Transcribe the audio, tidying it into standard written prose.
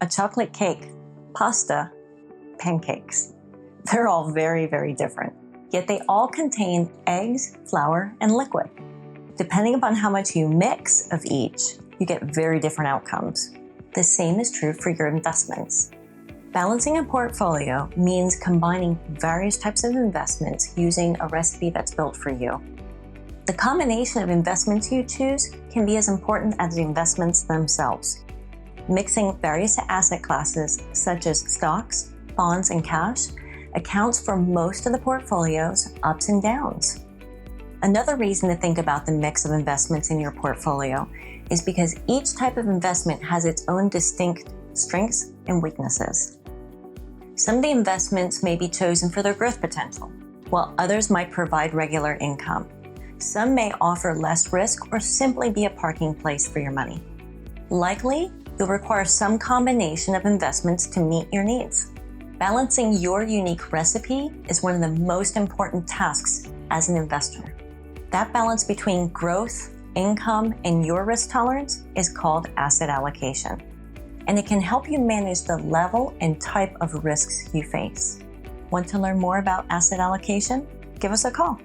a chocolate cake, pasta, pancakes. They're all very, very different, yet they all contain eggs, flour, and liquid. Depending upon how much you mix of each, you get very different outcomes. The same is true for your investments. Balancing a portfolio means combining various types of investments using a recipe that's built for you. The combination of investments you choose can be as important as the investments themselves. Mixing various asset classes such as stocks, bonds, and cash accounts for most of the portfolio's ups and downs. Another reason to think about the mix of investments in your portfolio is because each type of investment has its own distinct strengths and weaknesses. Some of the investments may be chosen for their growth potential, while others might provide regular income. Some may offer less risk or simply be a parking place for your money. Likely, you'll require some combination of investments to meet your needs. Balancing your unique recipe is one of the most important tasks as an investor. That balance between growth, income, and your risk tolerance is called asset allocation, and it can help you manage the level and type of risks you face. Want to learn more about asset allocation? Give us a call.